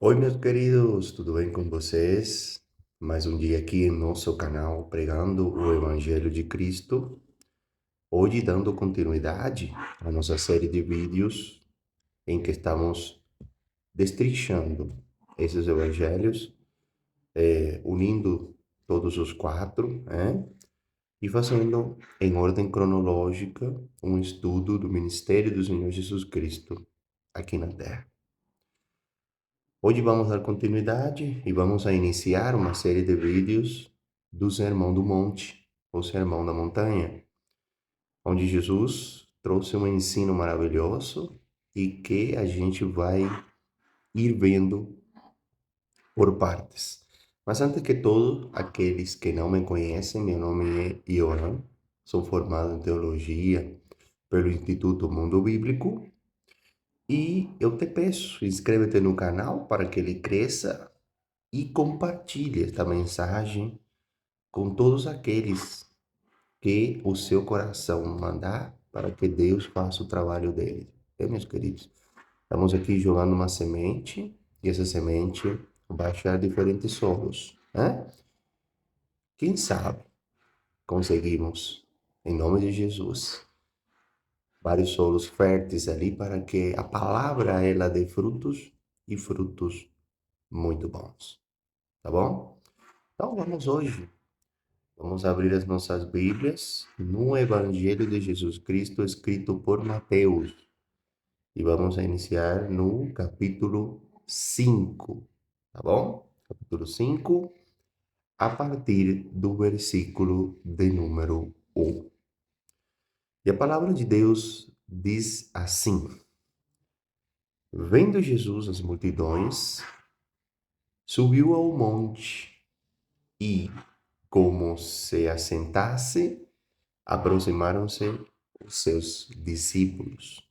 Oi, meus queridos, tudo bem com vocês? Mais um dia aqui em nosso canal pregando o Evangelho de Cristo. Hoje, dando continuidade à nossa série de vídeos em que estamos destrinchando esses evangelhos, unindo todos os quatro, né? E fazendo em ordem cronológica um estudo do ministério do Senhor Jesus Cristo aqui na Terra. Hoje vamos dar continuidade e vamos a iniciar uma série de vídeos do Sermão do Monte, ou Sermão da Montanha, onde Jesus trouxe um ensino maravilhoso e que a gente vai ir vendo por partes. Mas antes que tudo, aqueles que não me conhecem, meu nome é Ioran, sou formado em Teologia pelo Instituto Mundo Bíblico e eu te peço, inscreve-te no canal para que ele cresça e compartilhe esta mensagem com todos aqueles que o seu coração mandar para que Deus faça o trabalho dele. Meus queridos? Estamos aqui jogando uma semente e essa semente vai achar diferentes solos, né? Quem sabe conseguimos, em nome de Jesus, vários solos férteis ali para que a palavra ela dê frutos e frutos muito bons, tá bom? Então vamos hoje. Vamos abrir as nossas Bíblias no Evangelho de Jesus Cristo, escrito por Mateus. E vamos a iniciar no capítulo 5, tá bom? Capítulo 5, a partir do versículo de número 1. E a palavra de Deus diz assim: Vendo Jesus as multidões, subiu ao monte e, como se assentasse, aproximaram-se os seus discípulos.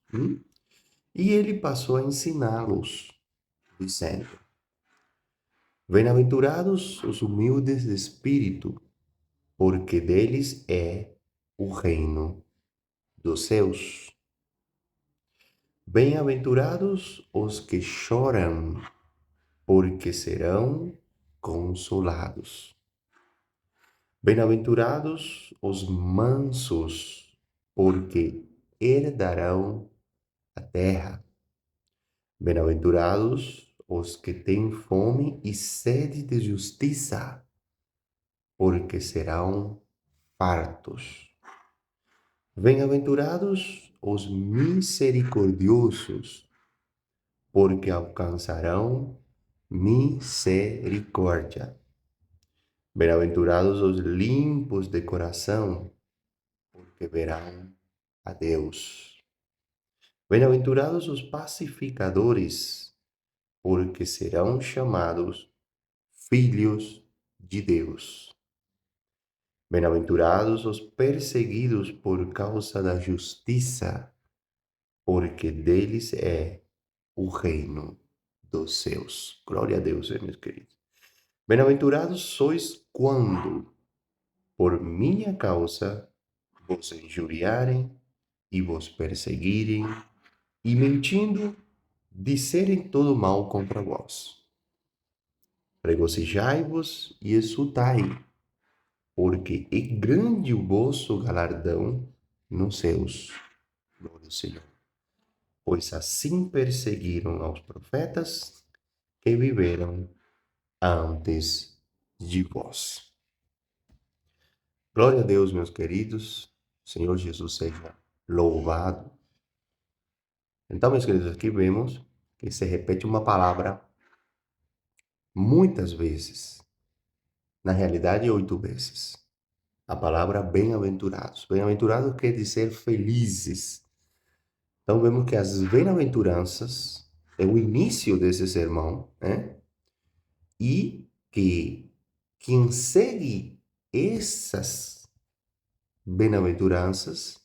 E ele passou a ensiná-los, dizendo: Bem-aventurados os humildes de espírito, porque deles é o reino dos céus. Bem-aventurados os que choram, porque serão consolados. Bem-aventurados os mansos, porque herdarão a terra. Bem-aventurados os que têm fome e sede de justiça, porque serão fartos. Bem-aventurados os misericordiosos, porque alcançarão misericórdia. Bem-aventurados os limpos de coração, porque verão a Deus. Bem-aventurados os pacificadores, porque serão chamados filhos de Deus. Bem-aventurados os perseguidos por causa da justiça, porque deles é o reino dos céus. Glória a Deus, meus queridos. Bem-aventurados sois quando, por minha causa, vos injuriarem e vos perseguirem, e mentindo, disserem todo mal contra vós. Regozijai-vos e exultai, porque é grande o vosso galardão nos céus. Glória ao Senhor. Pois assim perseguiram aos profetas que viveram antes de vós. Glória a Deus, meus queridos. Senhor Jesus seja louvado. Então, meus queridos, aqui vemos que se repete uma palavra muitas vezes. Na realidade, 8 vezes. A palavra bem-aventurados. Bem-aventurados quer dizer felizes. Então, vemos que as bem-aventuranças é o início desse sermão, né? E que quem segue essas bem-aventuranças,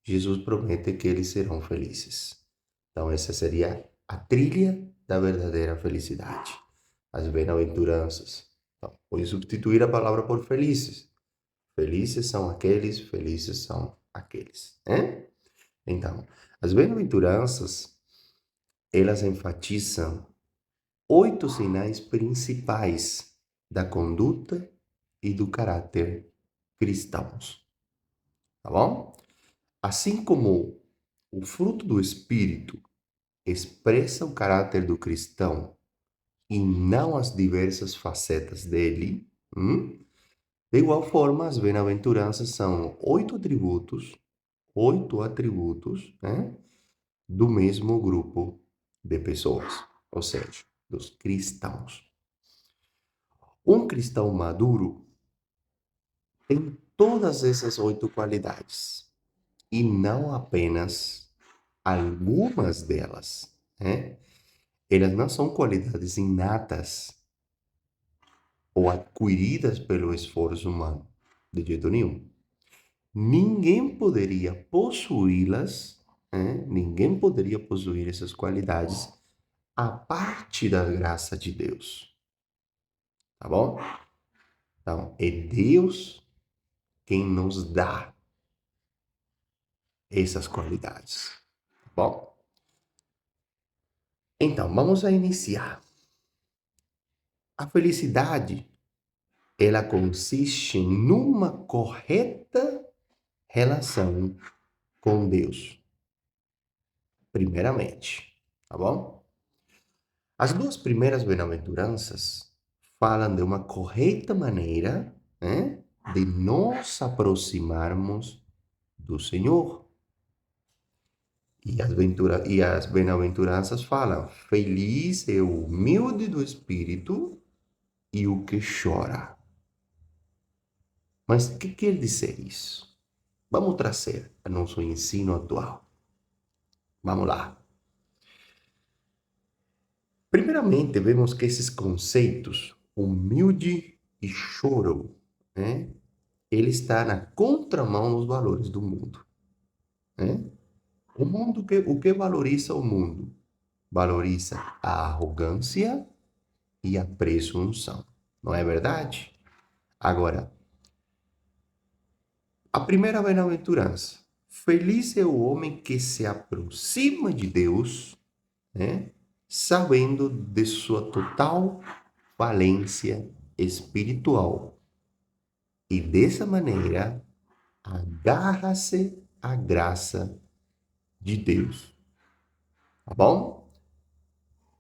Jesus promete que eles serão felizes. Então, essa seria a trilha da verdadeira felicidade. As bem-aventuranças. Então, pode substituir a palavra por felizes. Felizes são aqueles, felizes são aqueles, né? Então, as bem-aventuranças, elas enfatizam 8 sinais principais da conduta e do caráter cristãos, tá bom? Assim como o fruto do Espírito expressa o caráter do cristão e não as diversas facetas dele, de igual forma, as bem-aventuranças são 8 atributos, né, do mesmo grupo de pessoas, ou seja, dos cristãos. Um cristão maduro tem todas essas 8 qualidades e não apenas algumas delas, né? Elas não são qualidades inatas ou adquiridas pelo esforço humano, de jeito nenhum. Ninguém poderia possuí-las, né? Ninguém poderia possuir essas qualidades a parte da graça de Deus, tá bom? Então, é Deus quem nos dá essas qualidades, tá bom? Então, vamos a iniciar. A felicidade, ela consiste numa correta relação com Deus, primeiramente, tá bom? As duas primeiras bem-aventuranças falam de uma correta maneira, né, de nos aproximarmos do Senhor. E as bem-aventuranças falam: feliz é o humilde do espírito e o que chora. Mas o que quer dizer isso? Vamos trazer a nosso ensino atual. Vamos lá. Primeiramente, vemos que esses conceitos, humilde e choro, né, ele está na contramão dos valores do mundo, né? O que valoriza o mundo? Valoriza a arrogância e a presunção, não é verdade? Agora, a primeira bem-aventurança. Feliz é o homem que se aproxima de Deus, né, sabendo de sua total falência espiritual. E dessa maneira, agarra-se à graça de Deus. Tá bom?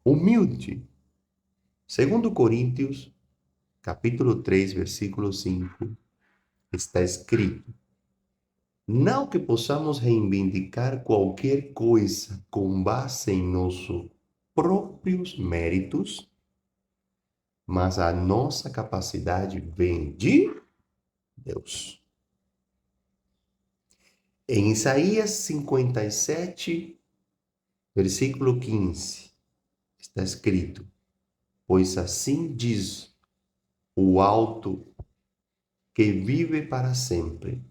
Humilde. Segundo Coríntios, capítulo 3, versículo 5, está escrito: não que possamos reivindicar qualquer coisa com base em nossos próprios méritos, mas a nossa capacidade vem de Deus. Em Isaías 57, versículo 15, está escrito: pois assim diz o Alto, que vive para sempre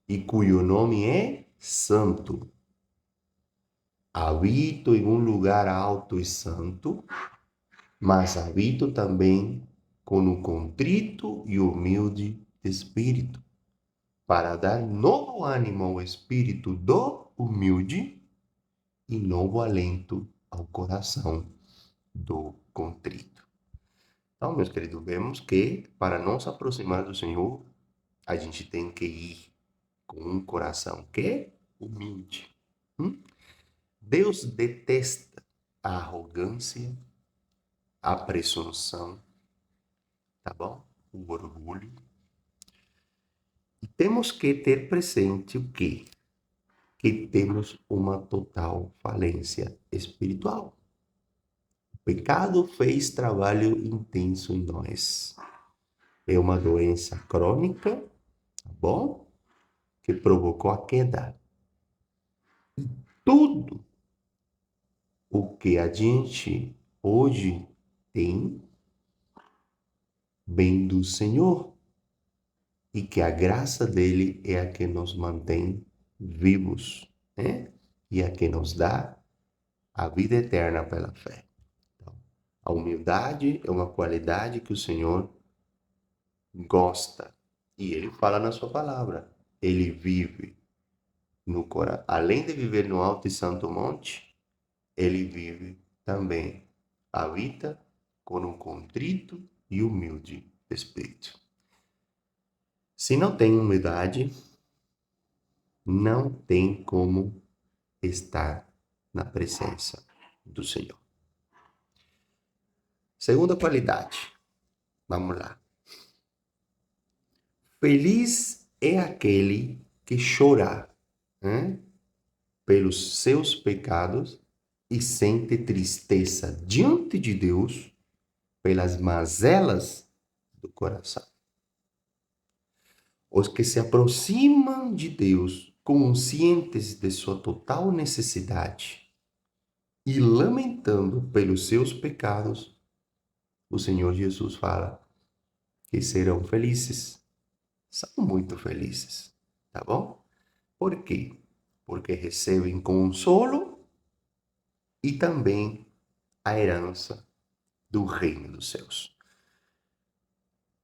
e cujo nome é Santo. Habito em um lugar alto e santo, mas habito também com o contrito e humilde de espírito, para dar novo ânimo ao espírito do humilde e novo alento ao coração do contrito. Então, meus queridos, vemos que para nos aproximar do Senhor, a gente tem que ir com um coração que é humilde. Deus detesta a arrogância, a presunção, tá bom? O orgulho. E temos que ter presente o quê? Que temos uma total falência espiritual. O pecado fez trabalho intenso em nós. É uma doença crônica, tá bom? Que provocou a queda. E tudo o que a gente hoje tem vem do Senhor. E que a graça dele é a que nos mantém vivos, né? E a que nos dá a vida eterna pela fé. Então, a humildade é uma qualidade que o Senhor gosta. E ele fala na sua palavra. Ele vive no coração. Além de viver no alto e santo monte, ele vive também habita com um contrito e humilde espírito. Se não tem humildade, não tem como estar na presença do Senhor. Segunda qualidade, vamos lá. Feliz é aquele que chora, pelos seus pecados e sente tristeza diante de Deus pelas mazelas do coração. Os que se aproximam de Deus conscientes de sua total necessidade e lamentando pelos seus pecados, o Senhor Jesus fala que serão felizes. São muito felizes, tá bom? Por quê? Porque recebem consolo e também a herança do reino dos céus.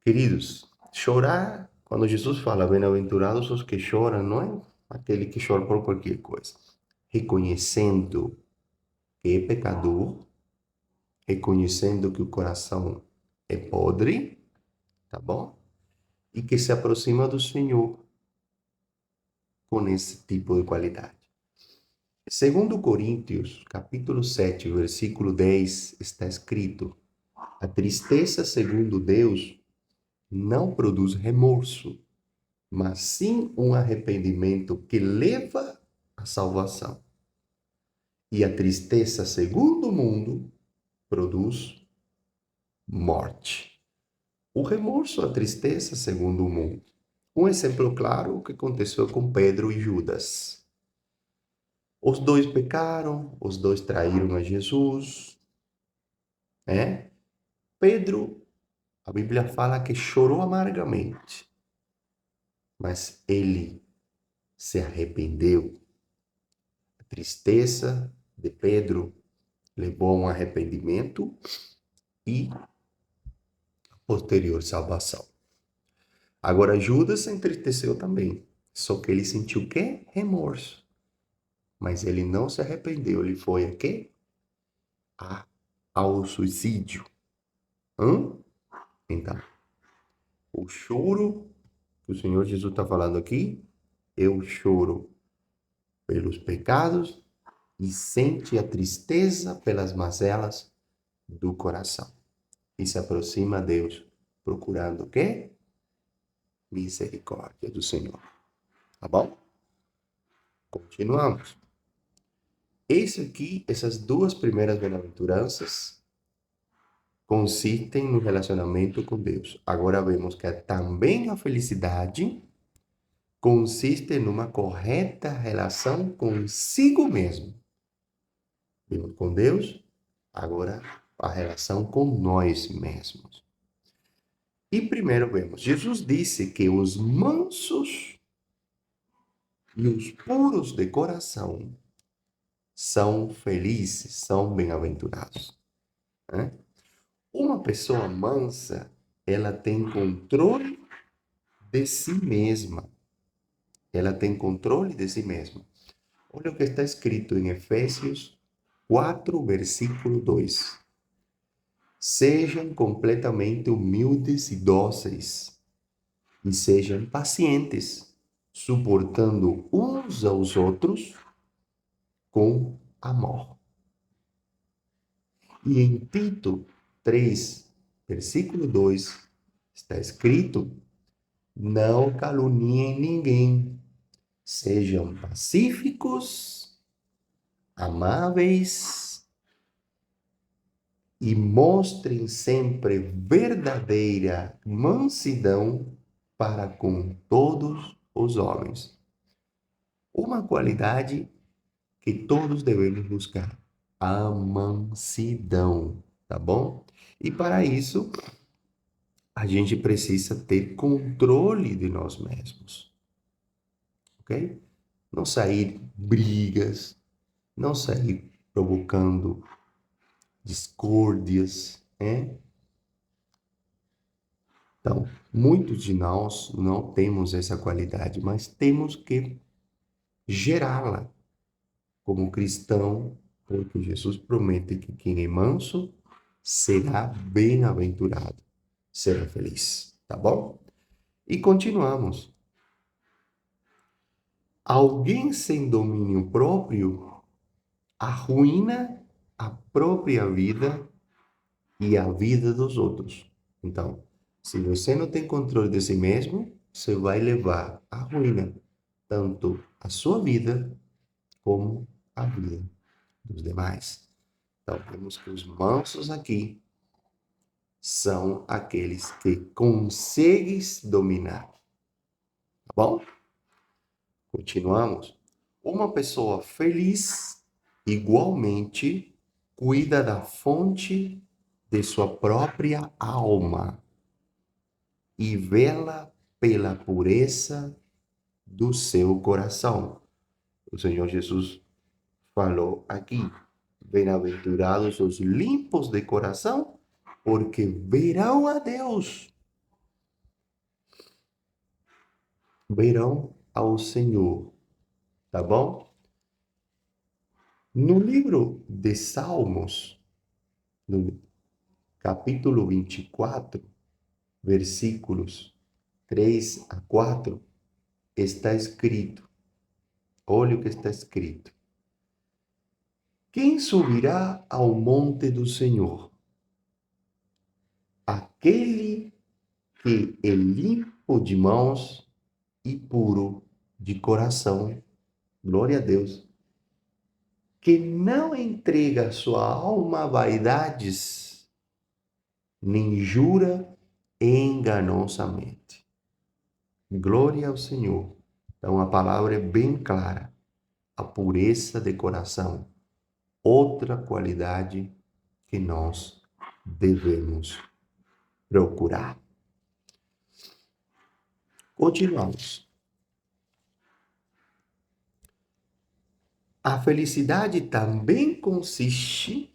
Queridos, chorar, quando Jesus fala, bem-aventurados os que choram, não é aquele que chora por qualquer coisa. Reconhecendo que é pecador, reconhecendo que o coração é podre, tá bom? E que se aproxima do Senhor com esse tipo de qualidade. Segundo Coríntios, capítulo 7, versículo 10, está escrito: a tristeza, segundo Deus, não produz remorso, mas sim um arrependimento que leva à salvação. E a tristeza, segundo o mundo, produz morte. O remorso, a tristeza, segundo o mundo. Um exemplo claro, o que aconteceu com Pedro e Judas. Os dois pecaram, os dois traíram a Jesus, né? Pedro, a Bíblia fala que chorou amargamente, mas ele se arrependeu. A tristeza de Pedro levou a um arrependimento e posterior salvação. Agora Judas se entristeceu também, só que ele sentiu o quê? Remorso. Mas ele não se arrependeu, ele foi a quê? Ao suicídio. Então, o choro que o Senhor Jesus está falando aqui, eu choro pelos pecados e sente a tristeza pelas mazelas do coração. E se aproxima a Deus, procurando o quê? Misericórdia do Senhor. Tá bom? Continuamos. Essas duas primeiras bem-aventuranças consistem no relacionamento com Deus. Agora vemos que também a felicidade consiste numa correta relação consigo mesmo. Vimos com Deus, agora a relação com nós mesmos. E primeiro vemos, Jesus disse que os mansos e os puros de coração são felizes, são bem-aventurados. Uma pessoa mansa, ela tem controle de si mesma. Ela tem controle de si mesma. Olha o que está escrito em Efésios 4, versículo 2. Sejam completamente humildes e dóceis, e sejam pacientes, suportando uns aos outros com amor. E em Tito 3, versículo 2, está escrito: não caluniem ninguém, sejam pacíficos, amáveis e mostrem sempre verdadeira mansidão para com todos os homens. Uma qualidade que todos devemos buscar: a mansidão, tá bom? E para isso, a gente precisa ter controle de nós mesmos, ok? Não sair brigas, não sair provocando discórdias, né? Então, muitos de nós não temos essa qualidade, mas temos que gerá-la como cristão, porque Jesus promete que quem é manso será bem-aventurado, será feliz, tá bom? E continuamos. Alguém sem domínio próprio arruína a própria vida e a vida dos outros. Então, se você não tem controle de si mesmo, você vai levar à ruína tanto a sua vida como a vida dos demais. Então, vemos que os mansos aqui são aqueles que consegues dominar, tá bom? Continuamos. Uma pessoa feliz igualmente cuida da fonte de sua própria alma e vela pela pureza do seu coração. O Senhor Jesus falou aqui: bem-aventurados os limpos de coração, porque verão a Deus, verão ao Senhor, tá bom? No livro de Salmos, no capítulo 24, versículos 3 a 4, está escrito, olha o que está escrito: quem subirá ao monte do Senhor? Aquele que é limpo de mãos e puro de coração, glória a Deus, que não entrega sua alma a vaidades, nem jura enganosamente. Glória ao Senhor. Então a palavra é bem clara. A pureza de coração, outra qualidade que nós devemos procurar. Continuamos. A felicidade também consiste,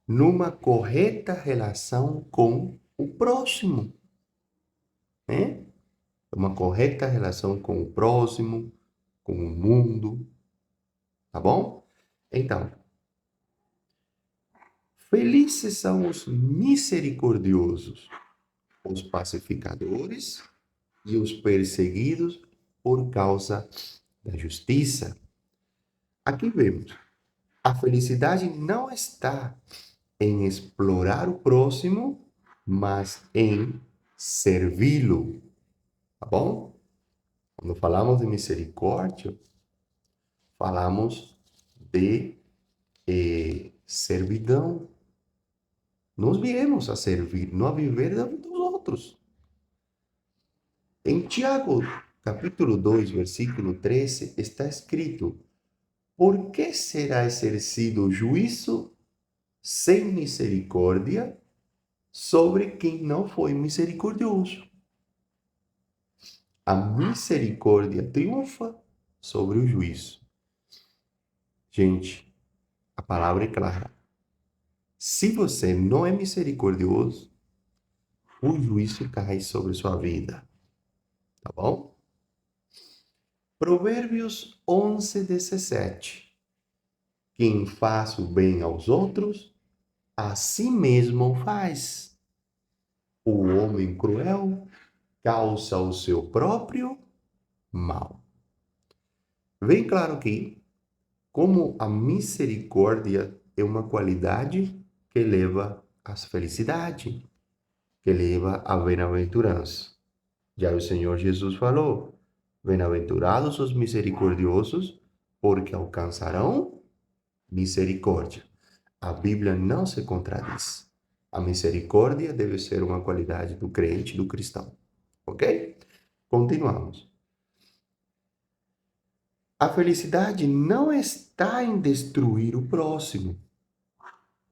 numa correta relação com o próximo, né? Uma correta relação com o próximo, com o mundo, tá bom? Então, felizes são os misericordiosos, os pacificadores e os perseguidos por causa da justiça. Aqui vemos, a felicidade não está em explorar o próximo, mas em servi-lo, tá bom? Quando falamos de misericórdia, falamos de servidão. Nós viemos a servir, não a viver da vida dos outros. Em Tiago, capítulo 2, versículo 13, está escrito: por que será exercido o juízo sem misericórdia sobre quem não foi misericordioso? A misericórdia triunfa sobre o juízo. Gente, a palavra é clara. Se você não é misericordioso, o juízo cai sobre sua vida. Tá bom? Provérbios 11, 17. Quem faz o bem aos outros, a si mesmo faz. O homem cruel causa o seu próprio mal. Bem claro que, como a misericórdia é uma qualidade que leva à felicidade, que leva à bem-aventurança. Já o Senhor Jesus falou: bem-aventurados os misericordiosos, porque alcançarão misericórdia. A Bíblia não se contradiz. A misericórdia deve ser uma qualidade do crente, do cristão. Ok? Continuamos. A felicidade não está em destruir o próximo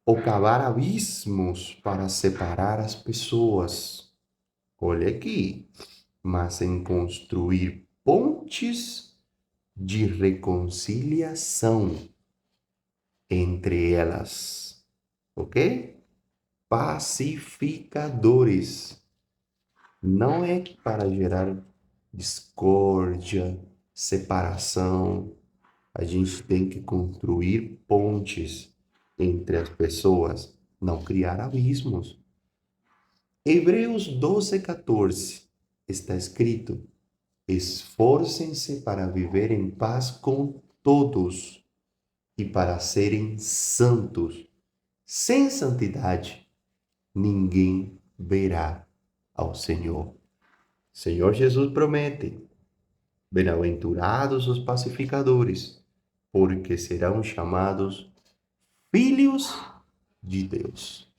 ou cavar abismos para separar as pessoas. Olha aqui, mas em construir pontes de reconciliação entre elas, ok? Pacificadores. Não é para gerar discórdia, separação. A gente tem que construir pontes entre as pessoas. não criar abismos. Hebreus 12:14 está escrito: esforcem-se para viver em paz com todos e para serem santos. Sem santidade, ninguém verá ao Senhor. Senhor Jesus promete: bem-aventurados os pacificadores, porque serão chamados filhos de Deus.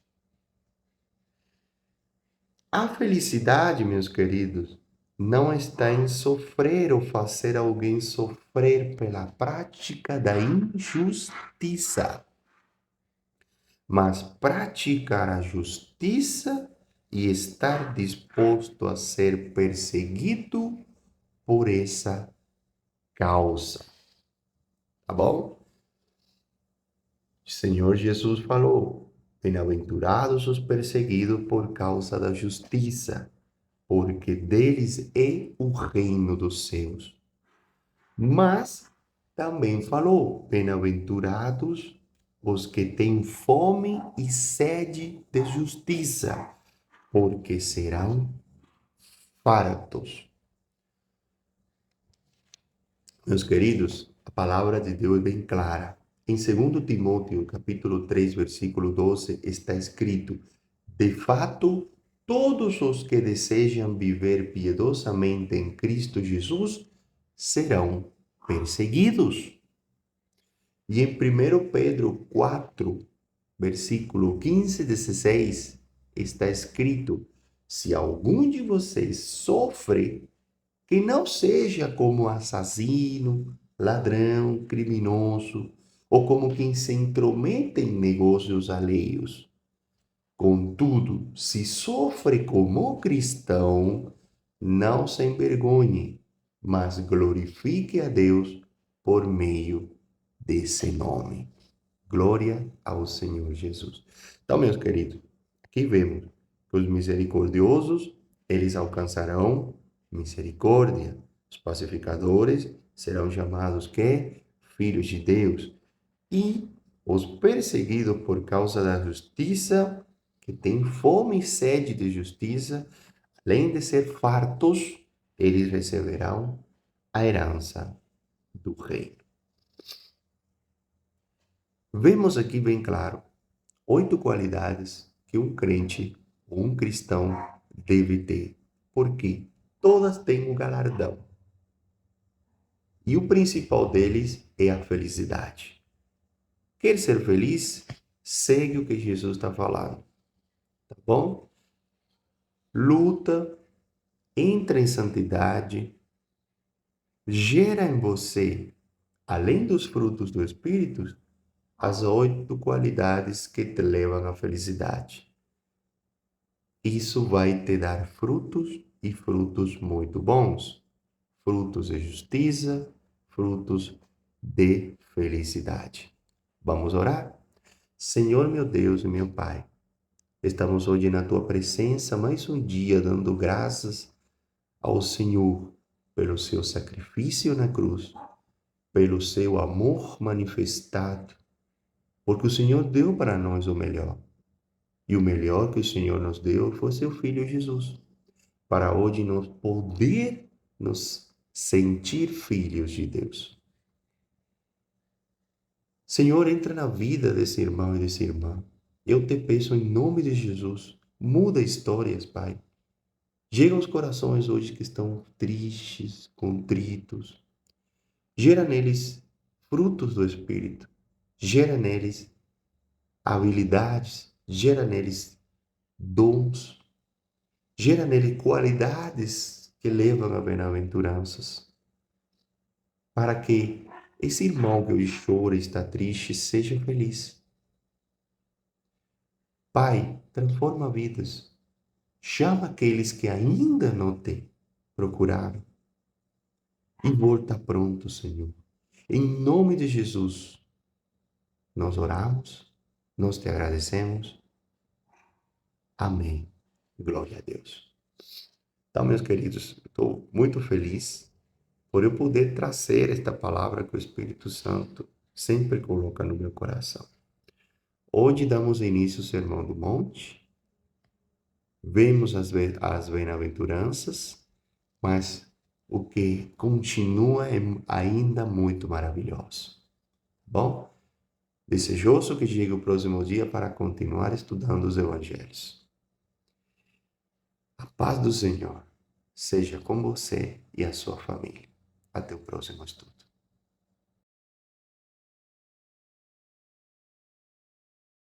A felicidade, meus queridos, não está em sofrer ou fazer alguém sofrer pela prática da injustiça, mas praticar a justiça e estar disposto a ser perseguido por essa causa. Tá bom? O Senhor Jesus falou: bem-aventurados os perseguidos por causa da justiça, porque deles é o reino dos céus. Mas também falou: bem-aventurados os que têm fome e sede de justiça, porque serão fartos. Meus queridos, a palavra de Deus é bem clara. Em 2 Timóteo, capítulo 3, versículo 12, está escrito: de fato, todos os que desejam viver piedosamente em Cristo Jesus serão perseguidos. E em 1 Pedro 4, versículo 15 e 16, está escrito: se algum de vocês sofre, que não seja como assassino, ladrão, criminoso, ou como quem se intromete em negócios alheios. Contudo, se sofre como cristão, não se envergonhe, mas glorifique a Deus por meio desse nome. Glória ao Senhor Jesus. Então, meus queridos, aqui vemos que os misericordiosos, eles alcançarão misericórdia. Os pacificadores serão chamados que? Filhos de Deus. E os perseguidos por causa da justiça, que têm fome e sede de justiça, além de ser fartos, eles receberão a herança do reino. Vemos aqui bem claro 8 qualidades que um crente ou um cristão deve ter, porque todas têm um galardão. E o principal deles é a felicidade. Quer ser feliz? Segue o que Jesus está falando, tá bom? Luta, entra em santidade, gera em você, além dos frutos do Espírito, as 8 qualidades que te levam à felicidade. Isso vai te dar frutos e frutos muito bons. Frutos de justiça, frutos de felicidade. Vamos orar? Senhor, meu Deus e meu Pai, estamos hoje na Tua presença mais um dia dando graças ao Senhor pelo seu sacrifício na cruz, pelo seu amor manifestado, porque o Senhor deu para nós o melhor. E o melhor que o Senhor nos deu foi seu Filho Jesus, para hoje nós poder nos sentir filhos de Deus. Senhor, entra na vida desse irmão e dessa irmã. Eu te peço em nome de Jesus, muda histórias, Pai. Chega aos corações hoje que estão tristes, contritos. Gera neles frutos do Espírito. Gera neles habilidades. Gera neles dons. Gera nele qualidades que levam a bem-aventuranças. Para que esse irmão que hoje chora e está triste seja feliz. Pai, transforma vidas. Chama aqueles que ainda não te procuraram. E volta pronto, Senhor. Em nome de Jesus, nós oramos, nós te agradecemos. Amém. Glória a Deus. Então, meus queridos, estou muito feliz por eu poder trazer esta palavra que o Espírito Santo sempre coloca no meu coração. Hoje damos início ao Sermão do Monte, vemos as bem-aventuranças, mas o que continua é ainda muito maravilhoso. Bom, desejoso que chegue o próximo dia para continuar estudando os Evangelhos. A paz do Senhor seja com você e a sua família. Até o próximo estudo.